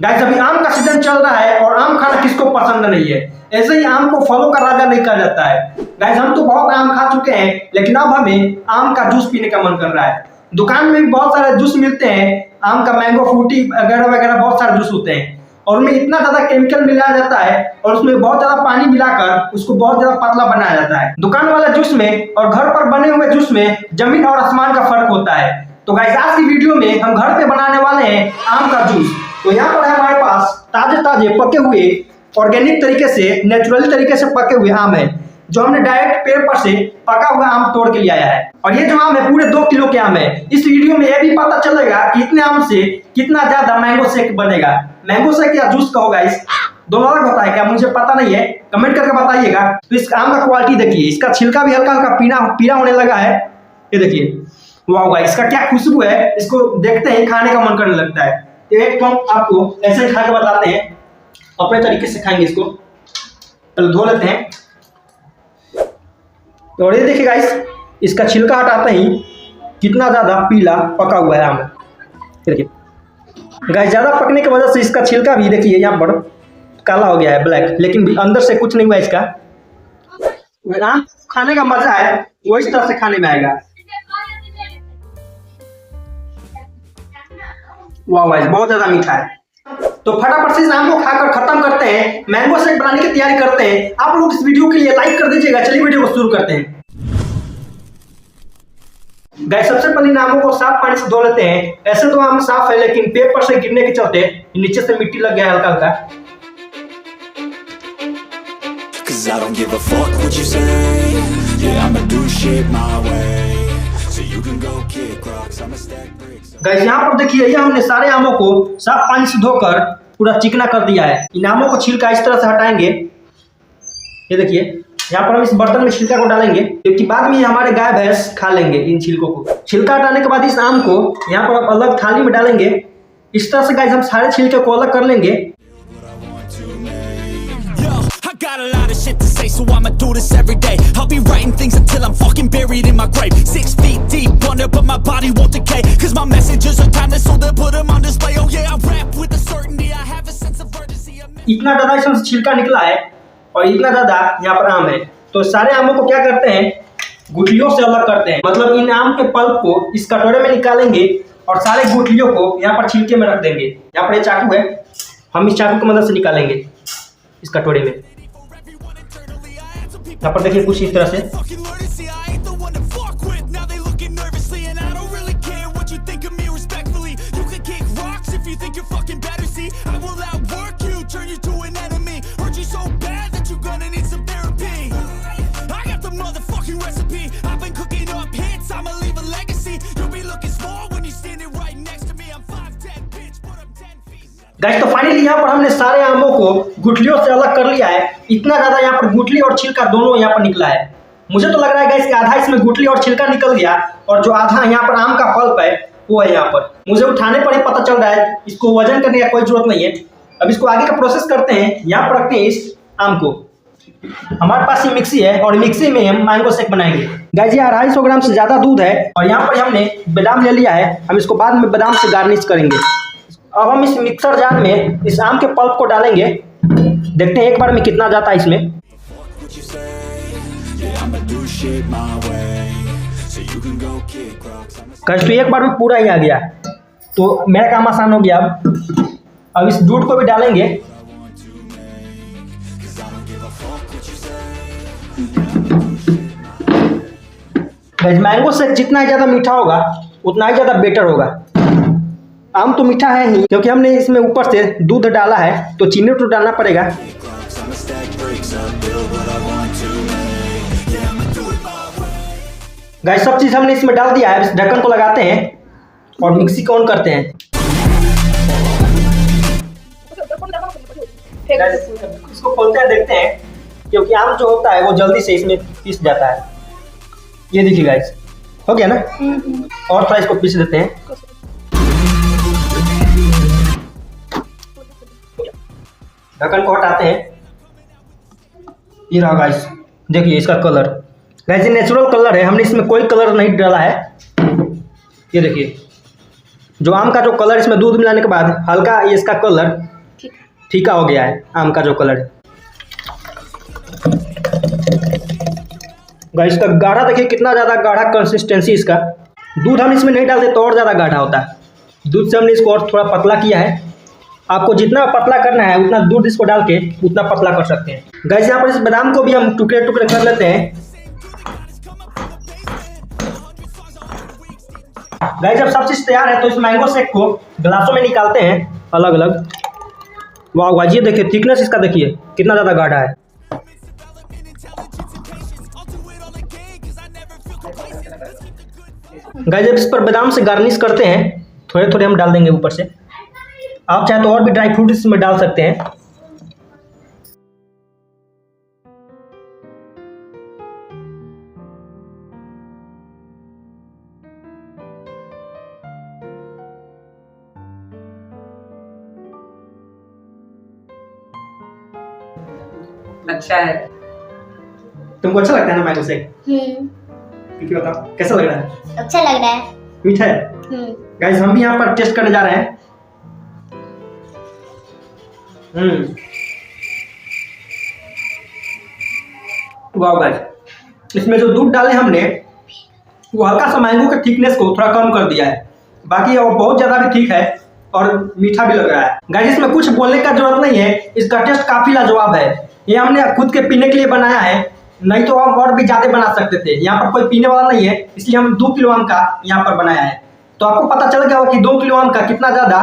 Guys अभी आम का सीजन चल रहा है और आम खाना किसको पसंद नहीं है। ऐसे ही आम को फलों का राजा नहीं कहा जाता है। गाइस हम तो बहुत आम खा चुके हैं, लेकिन अब हमें आम का जूस पीने का मन कर रहा है। दुकान में भी बहुत सारे जूस मिलते हैं, आम का मैंगो फ्रूटी वगैरह वगैरह बहुत सारे जूस होते हैं और उनमें इतना ज्यादा केमिकल मिलाया जाता है और उसमें बहुत ज्यादा पानी मिलाकर उसको बहुत ज्यादा पतला बनाया जाता है। दुकान वाला जूस में और घर पर बने हुए जूस में जमीन और आसमान का फर्क होता है। तो गाइस आज की वीडियो में हम घर पे बनाने वाले हैं आम का जूस। तो यहाँ पर हमारे पास ताजे ताजे पके हुए ऑर्गेनिक तरीके से, नेचुरली तरीके से पके हुए आम है, जो हमने डायरेक्ट पेड़ पर से पका हुआ आम तोड़ के ले आया है। और ये जो आम है पूरे 2 किलो के आम है। इस वीडियो में यह भी पता चलेगा कि इतने आम से कितना ज्यादा मैंगो शेक बनेगा। मैंगो शेक या जूस कहो गाइस, दोनों अलग होता है क्या मुझे पता नहीं है, कमेंट करके बताइएगा। तो इस आम का क्वालिटी देखिए, इसका छिलका भी हल्का हल्का पीला होने लगा है। ये देखिए, वाह गाइस इसका क्या खुशबू है, इसको देखते ही खाने का मन करने लगता है। एक तो आपको ऐसे खा के बताते हैं, अपने तरीके से खाएंगे इसको। पहले धो लेते हैं। और ये देखिए गाइस, इसका छिलका हटाते ही कितना ज्यादा पीला पका हुआ है आम। देखिए गाइस, ज्यादा पकने की वजह से इसका छिलका भी देखिए यहाँ पर काला हो गया है, ब्लैक, लेकिन अंदर से कुछ नहीं हुआ इसका। आम खाने का मजा है वो इस तरह से खाने में आएगा। वाह गाइस बहुत ज्यादा मीठा है। तो फटाफट से इस आम को खाकर खत्म करते हैं, मैंगो शेक बनाने की तैयारी करते हैं। आप लोग इस वीडियो के लिए लाइक कर दीजिएगा। चलिए वीडियो को शुरू करते हैं। गाइस सबसे पहले आमों को साफ पानी से धो लेते हैं। ऐसे तो आम साफ है, लेकिन पेपर से गिरने के चलते नीचे से मिट्टी लग गया है हल्का हल्का। गाइस यहाँ पर देखिए, ये हमने सारे आमों को साफ पानी से धोकर पूरा चिकना कर दिया है। इन आमों को छिलका इस तरह से हटाएंगे। ये देखिए, यहाँ पर हम इस बर्तन में छिलका को डालेंगे, क्योंकि बाद में हमारे गाय भैंस खा लेंगे इन छिलकों को। छिलका हटाने के बाद इस आम को यहाँ पर आप अलग थाली में डालेंगे। इस तरह से गाइस हम सारे छिलके को अलग कर लेंगे। Got a lot of shit to say, so I'ma do this every day. I'll be writing things until I'm fucking buried in my grave. 6 feet deep under, but my body won't decay. Cause my messages are timeless, so they'll put them on display. Oh yeah, I rap with a certainty, I have a sense of urgency. इतना ज्यादा इसमें से छिलका निकला है और इतना ज्यादा यहाँ पर आम है। तो सारे आमों को क्या करते हैं, गुठलियों से अलग करते हैं। मतलब इन आम के पल्प को इस कटोरे में निकालेंगे और सारे गुठलियों को यहाँ पर छिलके में रख देंगे। यहाँ पर ये चाकू है, हम इस चाकू की मदद से निकालेंगे इस कटोरे में। यहाँ पर देखिए कुछ इस तरह से। गाइस तो फाइनली यहाँ पर हमने सारे आमों को गुठलियों से अलग कर लिया है। इतना ज्यादा यहाँ पर गुठली और छिलका दोनों यहाँ पर निकला है। मुझे तो लग रहा है गाइस कि आधा इसमें गुठली और छिलका निकल गया और जो आधा यहाँ पर आम का पल्प है वो है यहाँ पर। मुझे उठाने पर ही पता चल रहा है, इसको वजन करने का कोई जरूरत नहीं है। अब इसको आगे का प्रोसेस करते हैं। यहाँ पर रखते हैं इस आम को। हमारे पास ये मिक्सी है और मिक्सी में हम मैंगो शेक बनाएंगे। गाइस ये 250 ग्राम से ज्यादा दूध है और यहाँ पर हमने बादाम ले लिया है। हम इसको बाद में बादाम से गार्निश करेंगे। अब हम इस मिक्सर जार में इस आम के पल्प को डालेंगे। देखते हैं एक बार में कितना जाता है इसमें। गाइस तो एक बार में पूरा ही आ गया, तो मेरा काम आसान हो गया। अब इस दूध को भी डालेंगे। गाइस मैंगो शेक जितना ज्यादा मीठा होगा उतना ही ज्यादा बेटर होगा। आम तो मीठा है ही, क्योंकि हमने इसमें ऊपर से दूध डाला है, तो चीनी तो डालना पड़ेगा। गाइस सब चीज हमने इसमें डाल दिया है। इस ढक्कन को लगाते हैं और मिक्सी को ऑन करते हैं। इसको खोलते हैं, देखते हैं, क्योंकि आम जो होता है वो जल्दी से इसमें पीस जाता है। ये देखिए गाइस हो गया ना। और थोड़ा इसको पीस देते हैं। ढक्कन को हटाते हैं। ये रहा गाइस, देखिए इसका कलर। वैसे नेचुरल कलर है, हमने इसमें कोई कलर नहीं डाला है। ये देखिए जो आम का जो कलर इसमें दूध मिलाने के बाद हल्का ये इसका कलर फीका हो गया है, आम का जो कलर है। गाइस इसका गाढ़ा देखिए कितना ज़्यादा गाढ़ा कंसिस्टेंसी इसका। दूध हम इसमें नहीं डालते तो और ज़्यादा गाढ़ा होता है। दूध से हमने इसको और थोड़ा पतला किया है। आपको जितना पतला करना है उतना दूध इसको डाल के उतना पतला कर सकते हैं। गाइस यहाँ पर इस बादाम को भी हम टुकड़े टुकड़े कर लेते हैं। गाइस जब सब चीज़ तैयार है तो इस मैंगो शेक को गिलासों में निकालते हैं अलग अलग। वाह वाह, ये देखिए थिकनेस इसका देखिए कितना ज़्यादा गाढ़ा है। गाइस जब इस पर बादाम से गार्निश करते हैं थोड़े थोड़े हम डाल देंगे ऊपर से। आप चाहे तो और भी ड्राई फ्रूट इसमें डाल सकते हैं। अच्छा है। तुमको अच्छा लगता है ना मैंगो शेक? क्योंकि बताओ कैसा लग रहा है? अच्छा लग रहा है। मीठा है। गाइस हम भी यहाँ पर टेस्ट करने जा रहे हैं। वाह गाइस, इसमें जो दूध डाले हमने वो हल्का सा मैंगो के थिकनेस को थोड़ा कम कर दिया है। बाकी वो बहुत ज़्यादा भी ठीक है और मीठा भी लग रहा है। गाइस इसमें कुछ बोलने का जरूरत नहीं है, इसका टेस्ट काफ़ी लाजवाब है। ये हमने खुद के पीने के लिए बनाया है, नहीं तो हम और भी ज़्यादा बना सकते थे। यहाँ पर कोई पीने वाला नहीं है, इसलिए हम 2 किलो आम का यहाँ पर बनाया है। तो आपको पता चल गया होगा कि 2 किलो आम का कितना ज़्यादा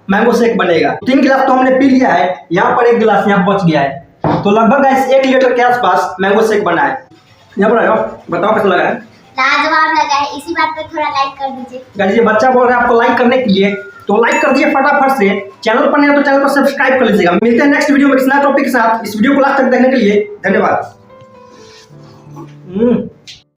मैंगो शेक बनेगा। 3 गिलास तो हमने पी लिया है, यहाँ पर 1 गिलास यहाँ बच गया है। तो लगभग गाइस 1 लीटर के आसपास मैंगो शेक बना है। यहाँ पर आओ, बताओ कैसा लगा है? लाजवाब लगा है। इसी बात पे थोड़ा लाइक कर दीजिए। गाइस ये बच्चा बोल रहा है आपको लाइक करने के लिए, तो लाइक कर दिए फटाफट से। चैनल पर नहीं है तो चैनल को सब्सक्राइब कर लीजिएगा। मिलते हैं नेक्स्ट वीडियो में किसी नए टॉपिक के साथ। इस वीडियो को लास्ट तक देखने के लिए धन्यवाद।